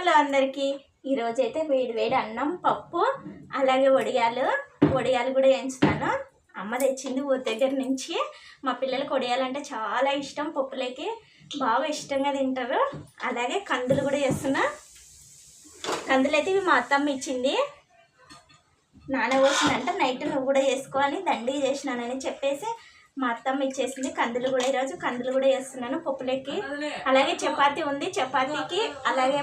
Hello అందరికీ. ఈరోజైతే వేడి వేడి అన్నం, పప్పు, అలాగే వడియాలు కూడా వేయించుతాను. అమ్మ తెచ్చింది ఊరి దగ్గర నుంచి. మా పిల్లలకు వడియాలంటే చాలా ఇష్టం, పప్పులకి బాగా ఇష్టంగా తింటారు. అలాగే కందులు కూడా చేస్తున్నా. కందులు అయితే ఇవి మా అత్తమ్మ ఇచ్చింది, నానబోసిందంట. నైట్ నువ్వు కూడా చేసుకోవాలి, దండిగా చేసినానని చెప్పేసి మా అత్తమ్మ ఇచ్చేసింది. కందులు కూడా ఈరోజు కందులు కూడా చేస్తున్నాను పప్పులకి. అలాగే చపాతీ ఉంది, చపాతీకి అలాగే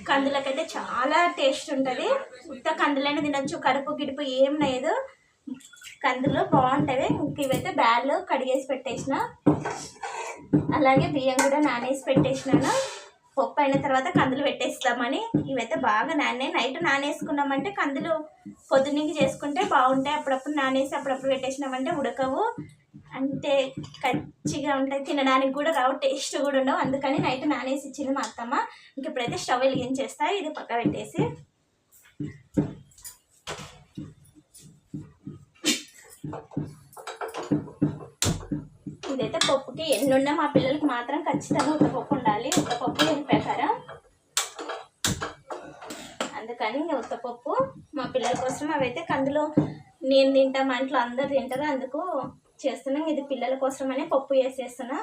కందులకైతే చాలా టేస్ట్ ఉంటుంది. ఉత్త కందులైనా తినచ్చు, కడుపు గిడుపు ఏం లేదు. కందులు బాగుంటాయి. ఇంక ఇవైతే బ్యాళ్ళు కడిగేసి పెట్టేసిన, అలాగే బియ్యం కూడా నానేసి పెట్టేసినాను. పప్పు అయిన తర్వాత కందులు పెట్టేస్తామని. ఇవైతే బాగా నైట్ నానేసుకున్నామంటే కందులు పొద్దున్నకి చేసుకుంటే బాగుంటాయి. అప్పుడప్పుడు నానేసి అప్పుడప్పుడు పెట్టేసినామంటే ఉడకవు, అంటే కచ్చిగా ఉంటాయి, తినడానికి కూడా రావు, టేస్ట్ కూడా ఉండవు. అందుకని నైట్ నానేసి ఇచ్చింది మా అత్తమ్మ. ఇంక ఇప్పుడైతే స్టవ్ వెలిగించేస్తా. ఇది పక్క పెట్టేసి ఇదైతే పప్పుకి ఎన్నున్నా మా పిల్లలకి మాత్రం ఖచ్చితంగా ఉత్తపప్పు ఉండాలి. ఉత్తపప్పు ప్రకారం అందుకని ఇంకా ఉత్తపప్పు మా పిల్లల కోసం. అవైతే కందులో నేను తింటా, మా ఇంట్లో అందరు తింటారు, అందుకు చేస్తున్నాం. ఇది పిల్లల కోసమనే పప్పు వేసేస్తున్నా.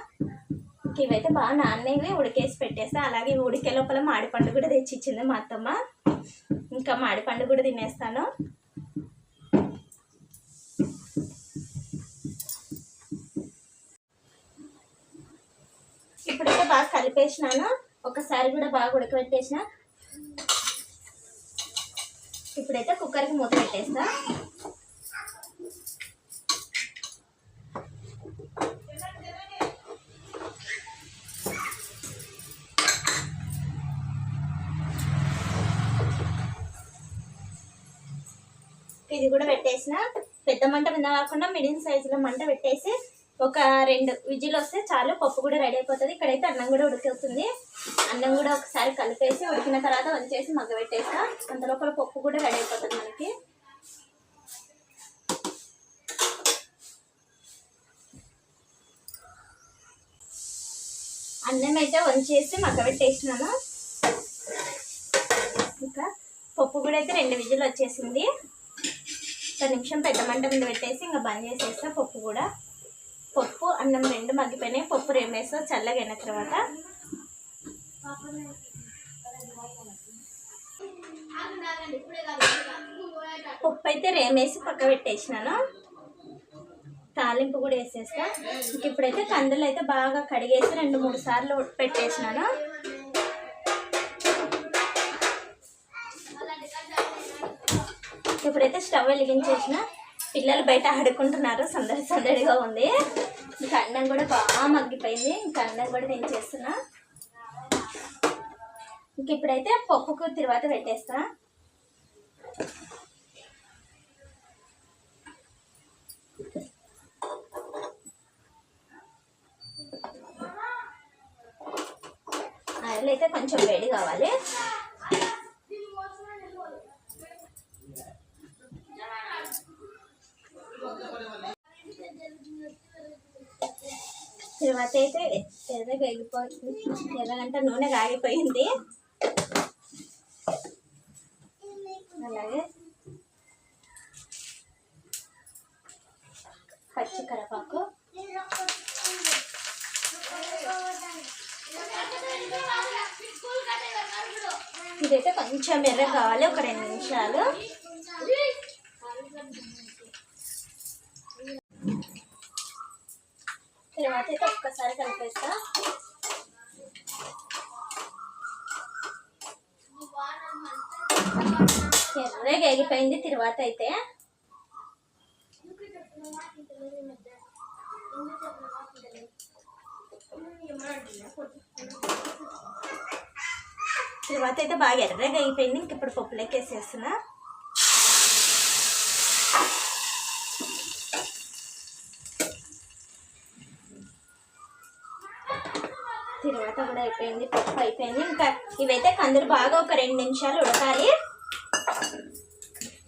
ఇవైతే బాగా నాన్నవి ఉడికేసి పెట్టేస్తా. అలాగే ఉడికే లోపల మాడిపండు కూడా తెచ్చి ఇచ్చింది మా అత్తమ్మ. ఇంకా మాడిపండు కూడా తినేస్తాను. ఇప్పుడైతే బాగా కలిపేసినాను, ఒకసారి కూడా బాగా ఉడకబెట్టేసిన. ఇప్పుడైతే కుక్కర్కి మూత పెట్టేస్తా. ఇది కూడా పెట్టేసిన. పెద్ద మంట మీద కాకుండా మీడియం సైజులో మంట పెట్టేసి ఒక 2 విజిల్ వస్తే చాలు, పప్పు కూడా రెడీ అయిపోతుంది. ఇక్కడైతే అన్నం కూడా ఉడికివుతుంది. అన్నం కూడా ఒకసారి కలిపేసి ఉడికిన తర్వాత వంచేసి మగ్గ పెట్టేస్తా. అంతలోపల పప్పు కూడా రెడీ అయిపోతుంది మనకి. అన్నం అయితే వంచేసి మగ్గ పెట్టేసినాను. ఇంకా పప్పు కూడా అయితే 2 విజిల్ వచ్చేసింది. 1 నిమిషం పెద్ద మంట మీద పెట్టేసి ఇంకా బంద్ చేసేస్తా. పప్పు అన్నం 2 మగ్గిపోయినాయి. పప్పు రేమేస్తా చల్లగా అయిన తర్వాత. పప్పు అయితే రేమేసి పక్క పెట్టేసినాను. తాలింపు కూడా వేసేస్తా. ఇంక ఇప్పుడైతే కందులు అయితే బాగా కడిగేసి 2-3 సార్లు పెట్టేసినాను. ఇప్పుడైతే స్టవ్ వెలిగించేసిన. పిల్లలు బయట ఆడుకుంటున్నారు, సందడిగా ఉంది. ఇంకా అన్నం కూడా బాగా మగ్గిపోయింది. ఇంకా అన్నం కూడా నేను చేస్తున్నా. ఇంక ఇప్పుడైతే పప్పుకు తర్వాత పెట్టేస్తా. ఆయిల్ అయితే కొంచెం వేడి కావాలి. తర్వాత అయితే ఎర్రగంట నూనె కాగిపోయింది. అలాగే పచ్చి కరివేపాకు, ఇదైతే కొంచెం ఎర్ర కావాలి, ఒక 2 నిమిషాలు. తర్వాత అయితే ఒక్కసారి కలిపేస్తా. ఎర్రగా ఎగిపోయింది. తర్వాత అయితే బాగా ఎర్రగా అయిపోయింది. ఇంక ఇప్పుడు పప్పులోకి వేసేస్తున్నా. తర్వాత కూడా అయిపోయింది, పప్పు అయిపోయింది. ఇంకా ఇవైతే కందులు బాగా ఒక 2 నిమిషాలు ఉడకాలి.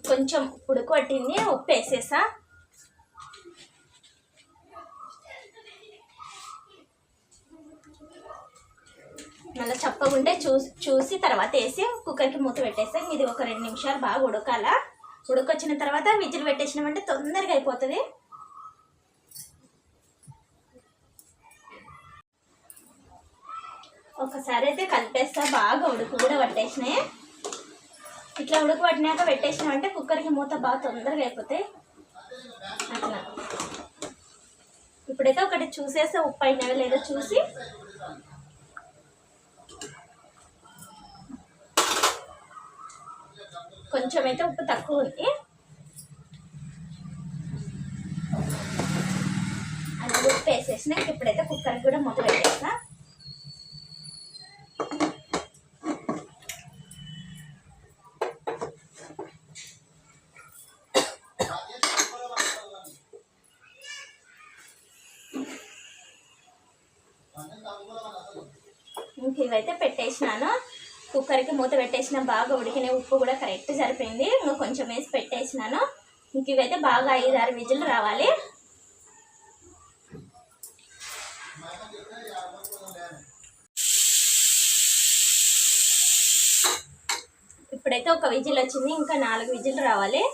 కొంచెం ఉడుకు పట్టింది, ఉప్పు వేసేసా. మళ్ళీ చప్పగుంటే చూసి తర్వాత వేసి కుక్కర్కి మూత పెట్టేస్తే ఇది ఒక 2 నిమిషాలు బాగా ఉడకాల. ఉడకొచ్చిన తర్వాత విజిల్ పెట్టేసినామంటే తొందరగా అయిపోతుంది. ఒకసారి అయితే కలిపేస్తా. బాగా ఉడుకు కూడా పట్టేసినాయి. ఇట్లా ఉడుకు పట్టినాక పెట్టేసినామంటే కుక్కర్కి మూత బాగా తొందరగా అయిపోతాయి. అట్లా ఇప్పుడైతే ఒకటి చూసేస్తే ఉప్పు అయినవి లేదో చూసి కొంచెం అయితే ఉప్పు తక్కువ ఉంది. అలా ఉప్పు వేసేసిన ఇప్పుడైతే కుక్కర్కి కూడా మూత పెట్టేస్తా. ఇంక ఇవైతే పెట్టేసినాను. కుక్కర్కి మూత పెట్టేసిన బాగా ఉడికిన ఉప్పు కూడా కరెక్ట్ సరిపోయింది. ఇంకా కొంచెం వేసి పెట్టేసినాను. ఇంక ఇవైతే బాగా 5-6 విజిల్ రావాలి. ఇప్పుడైతే ఒక విజిల్ వచ్చింది. ఇంకా 4 విజిల్ రావాలి.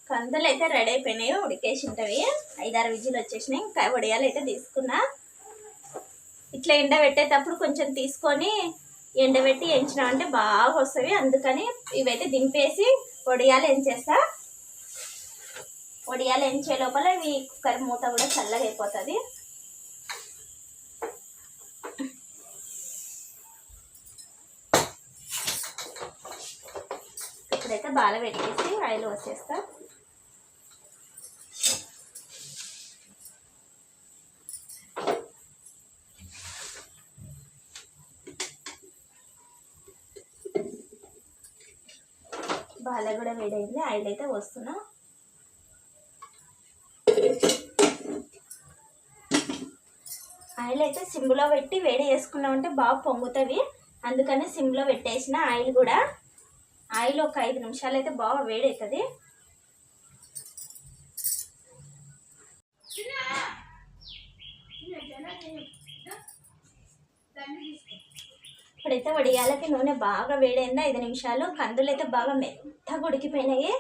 కందులు అయితే రెడీ అయిపోయినాయి, ఉడికేసి ఉంటవి. 5-6 విజిల్ వచ్చేసినాయి. ఇంకా వడియాలు అయితే తీసుకున్నా. ఇట్లా ఎండబెట్టేటప్పుడు కొంచెం తీసుకొని ఎండబెట్టి ఎంచినామంటే బాగా వస్తాయి. అందుకని ఇవైతే దింపేసి వడియాలు ఎంచేస్తా. వడియాలు ఎంచే లోపల ఇవి కుక్కర్ మూత కూడా చల్లగా అయిపోతుంది. ఇప్పుడైతే బాగా పెట్టేసి ఆయిల్ వచ్చేస్తా. బాగా కూడా వేడైంది. ఆయిల్ అయితే వస్తున్నా. ఆయిల్ అయితే సిమ్లో పెట్టి వేడి చేసుకున్నామంటే బాగా పొంగుతుంది. అందుకని సిమ్లో పెట్టేసిన ఆయిల్ కూడా. ఆయిల్ ఒక 5 నిమిషాలు అయితే బాగా వేడి అవుతుంది. ఇప్పుడైతే వడియాలకి నూనె బాగా వేడైంది. 5 నిమిషాలు. కందులు అయితే బాగా మెత్తగా ఉడికిపోయినాయి.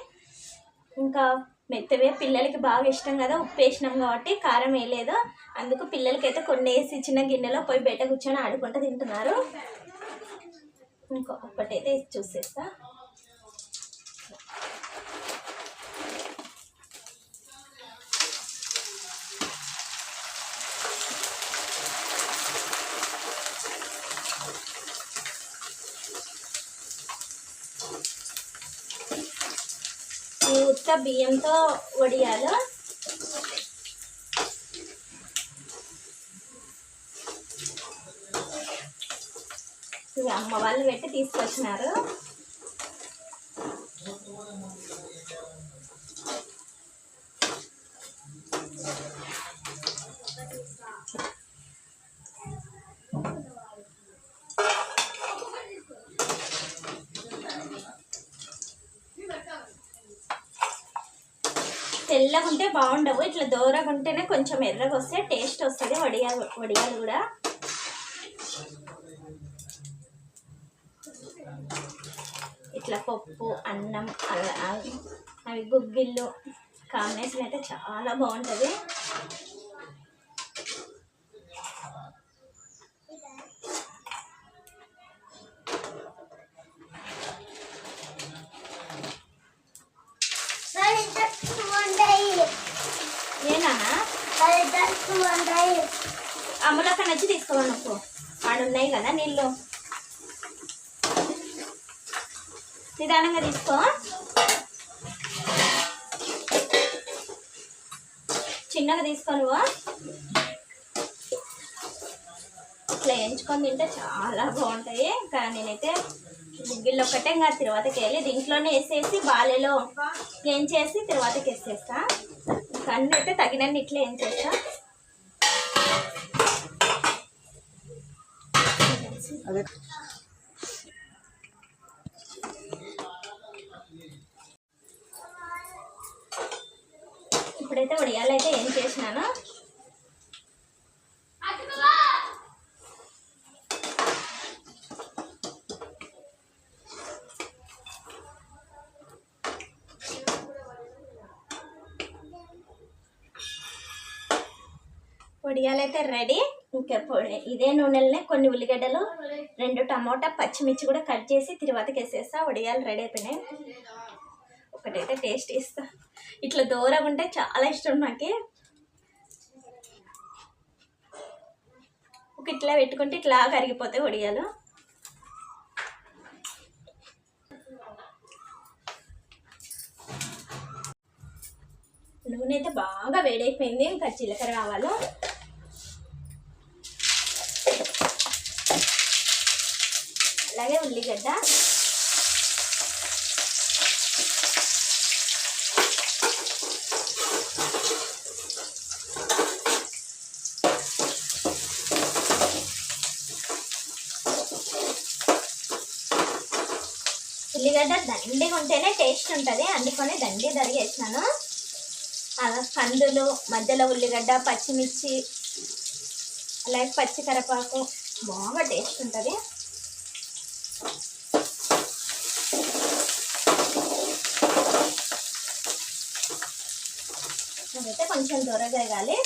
ఇంకా మెత్తవే పిల్లలకి బాగా ఇష్టం కదా. ఉప్పు వేసినాం కాబట్టి కారం వేయలేదు. అందుకు పిల్లలకైతే కొన్ని వేసి చిన్న గిన్నెలో పోయి బయట కూర్చొని ఆడుకుంటూ తింటున్నారు. ఇంకొకటైతే చూసేస్తా. ఈ ఉత్త బియ్యంతో వడియాలు. ఇవి అమ్మ వాళ్ళు పెట్టి తీసుకొచ్చినారు. తెల్లగా ఉంటే బాగుండవు. ఇట్లా దూరగా ఉంటేనే కొంచెం ఎర్రగా వస్తే టేస్ట్ వస్తుంది వడియాలు కూడా. ఇట్లా పప్పు అన్నం అవి గుగ్గిళ్ళు కాంబినేషన్ అయితే చాలా బాగుంటుంది. అమ్ములక్క నచ్చి తీసుకోవాలి. నువ్వు ఆడున్నాయి కదా నీళ్ళు. నిదానంగా తీసుకో. చిన్నగా తీసుకో. నువ్వు ఇట్లా ఎంచుకొని తింటే చాలా బాగుంటాయి. ఇంకా నేనైతే గుగ్గిళ్ళు ఒక్కటే ఇంకా తిరువాతకి వెళ్ళి దీంట్లోనే వేసేసి బాలేలో ఏం చేసి తిరువాతకి వేసేస్తా. ఇంకా అన్నీ అయితే తగినన్ని ఇట్లా ఏం చేస్తా. ఇప్పుడైతే వడియాలు అయితే ఏం చేసినాను. వడియాలు అయితే రెడీ. ఇంకా ఇదే నూనెలనే కొన్ని ఉల్లిగడ్డలు, 2 టమోటా, పచ్చిమిర్చి కూడా కట్ చేసి తిరువాతకి వేసేస్తా. వడియాలు రెడీ అయిపోయినాయి. ఒకటైతే టేస్ట్ ఇస్తా. ఇట్లా దూరంగా ఉంటే చాలా ఇష్టం నాకు. ఒక ఇట్లా పెట్టుకుంటే ఇట్లా కరిగిపోతాయి వడియాలు. నూనె అయితే బాగా వేడైపోయింది. ఇంకా జీలకర్ర ఆవాలు, అలాగే ఉల్లిగడ్డ, ఉల్లిగడ్డ దండిగా ఉంటేనే టేస్ట్ ఉంటుంది, అందుకని దండి తరిగేసినాను. కందులు, మధ్యలో ఉల్లిగడ్డ, పచ్చిమిర్చి, అలాగే పచ్చికరపాకు బాగా టేస్ట్ ఉంటుంది. అదైతే కొంచెం దొరగా వేయాలి.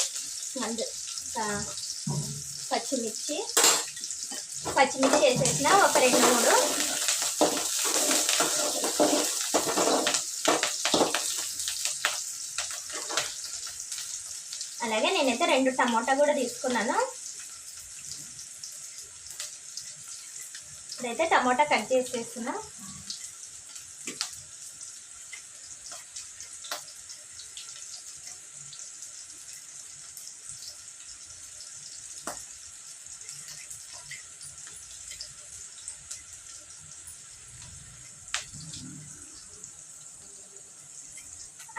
పచ్చిమిర్చి వేసేసిన ఒక 2-3. అలాగే నేనైతే 2 టమోటా కూడా తీసుకున్నాను. ఇప్పుడైతే టమోటా కట్ చేసేస్తున్నా.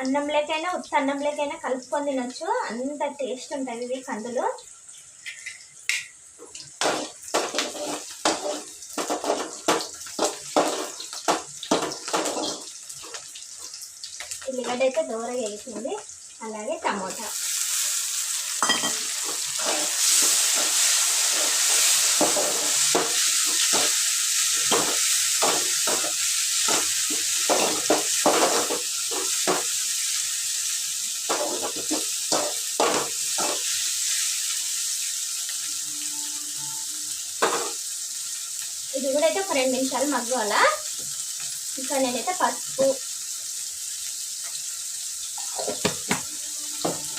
అన్నంలోకైనా ఉత్త అన్నంలోకైనా కలుపుకొని తినొచ్చు, అంత టేస్ట్ ఉంటుంది ఇవి కందులు. ఉల్లిగడ్డ అయితే దూరగా వేసింది. అలాగే టమోటా, ఇది కూడా అయితే ఒక 2 నిమిషాలు మగ్గాలా. ఇంకా నేనైతే పసుపు,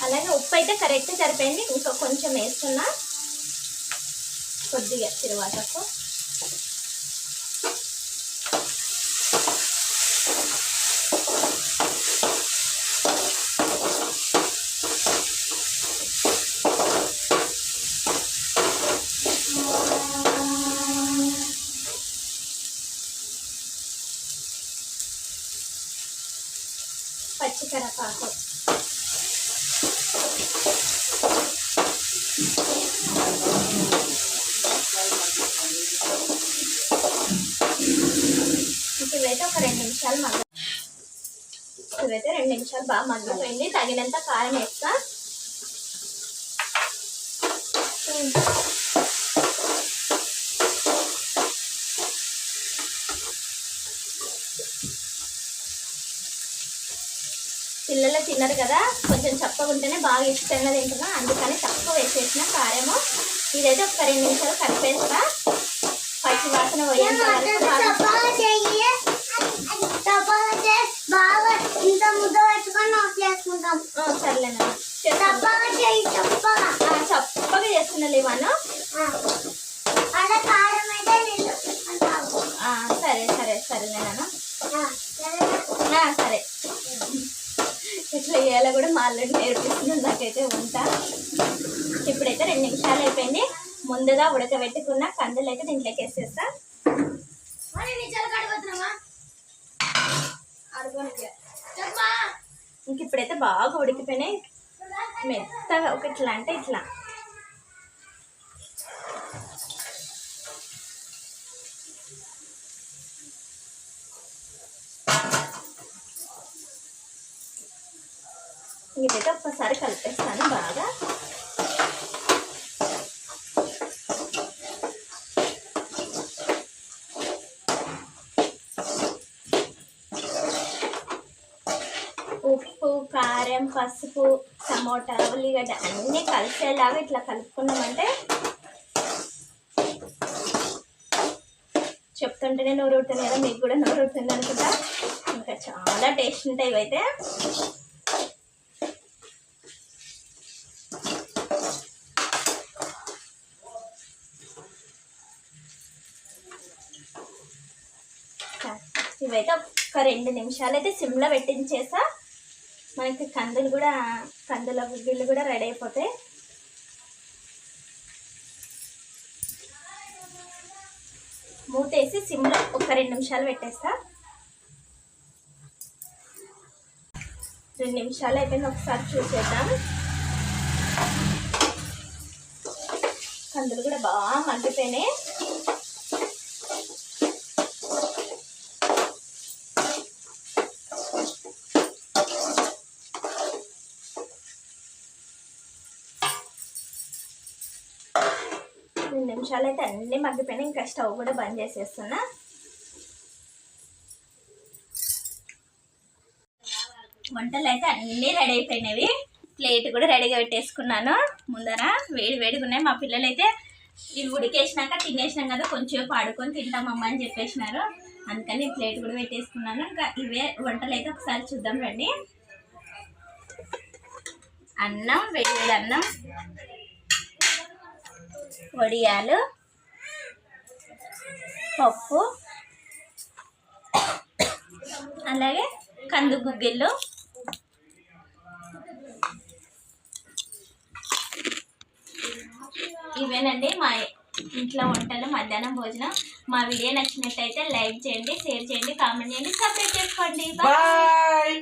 అలాగే ఉప్పు అయితే కరెక్ట్ సరిపోయింది. ఇంకా కొంచెం వేస్తున్నా కొద్దిగా తిరువాతకు. పచ్చికరపాకు, ఇవైతే ఒక 2 నిమిషాలు ఇవైతే 2 నిమిషాలు బాగా మగ్గిపోయింది. తగినంత కారం వేస్తా. పిల్లలు తిన్నారు కదా, కొంచెం చప్పగా ఉంటేనే బాగా ఇష్టంగా తింటున్నా, అందుకని తక్కువ వేసేసిన కారము. ఇదైతే ఒక 2 నిమిషాలు కలిపేస్తా. పచ్చి వాసన పోయేంత వరకు. సర్లేనా, చప్పగా చేస్తున్నా లేవాను. సరే సరే సరేలేనా, సరే. ఇట్లా వేయాలో కూడా మా అల్లుడు నేర్పిస్తున్నాను నాకైతే వంట. ఇప్పుడైతే 2 నిమిషాలు అయిపోయింది. ముందుగా ఉడకబెట్టుకున్న కందులు అయితే దీంట్లోకి వేసేస్తా. ఇంక ఇప్పుడైతే బాగా ఉడికిపోయినాయి, మెత్తగా. ఒక ఇట్లా అంటే ఇట్లా. ఇదైతే ఒక్కసారి కలిపేస్తాను బాగా. ఉప్పు, కారం, పసుపు, టమోటా, ఉల్లిగడ్డ అన్నీ కలిసేలాగా ఇట్లా కలుపుకున్నామంటే చెప్తుంటేనే నోరు ఊరుతుంది కదా, మీకు కూడా నోరు ఊరుతుంది అనుకుంటా. ఇంకా చాలా టేస్ట్ ఉంటాయి ఇవైతే. ఇవైతే ఒక 2 నిమిషాలు అయితే సిమ్లో పెట్టించేసా. మనకి కందుల గుగ్గిళ్ళు కూడా రెడీ అయిపోతాయి. మూతేసి సిమ్లో ఒక 2 నిమిషాలు పెట్టేస్తా. 2 నిమిషాలు అయిపోయింది, ఒకసారి చూసేద్దాం. కందులు కూడా బాగా మగ్గిపోయినాయి. నిమిషాలు అయితే అన్నీ మగ్గిపోయినాయి. ఇంకా స్టవ్ కూడా బంద్ చేసేస్తున్నా. వంటలు అయితే అన్నీ రెడీ అయిపోయినవి. ప్లేట్ కూడా రెడీగా పెట్టేసుకున్నాను ముందర. వేడిగా ఉన్నాయి. మా పిల్లలు అయితే ఇవి ఉడికేసినాక తినేసినాం కదా, కొంచెం ఆడుకొని తింటామమ్మ అని చెప్పేసినారు. అందుకని ప్లేట్ కూడా పెట్టేసుకున్నాను. ఇంకా ఇవే వంటలు అయితే ఒకసారి చూద్దాం రండి. అన్నం, వేడి అన్నం, వడియాలు, పప్పు, అలాగే కందు గుగ్గిళ్ళు. ఇవేనండి మా ఇంట్లో వంటలు, మధ్యాహ్నం భోజనం. మా వీడియో నచ్చినట్టయితే లైక్ చేయండి, షేర్ చేయండి, కామెంట్ చేయండి, సబ్స్క్రైబ్ చేసుకోండి. బాయ్.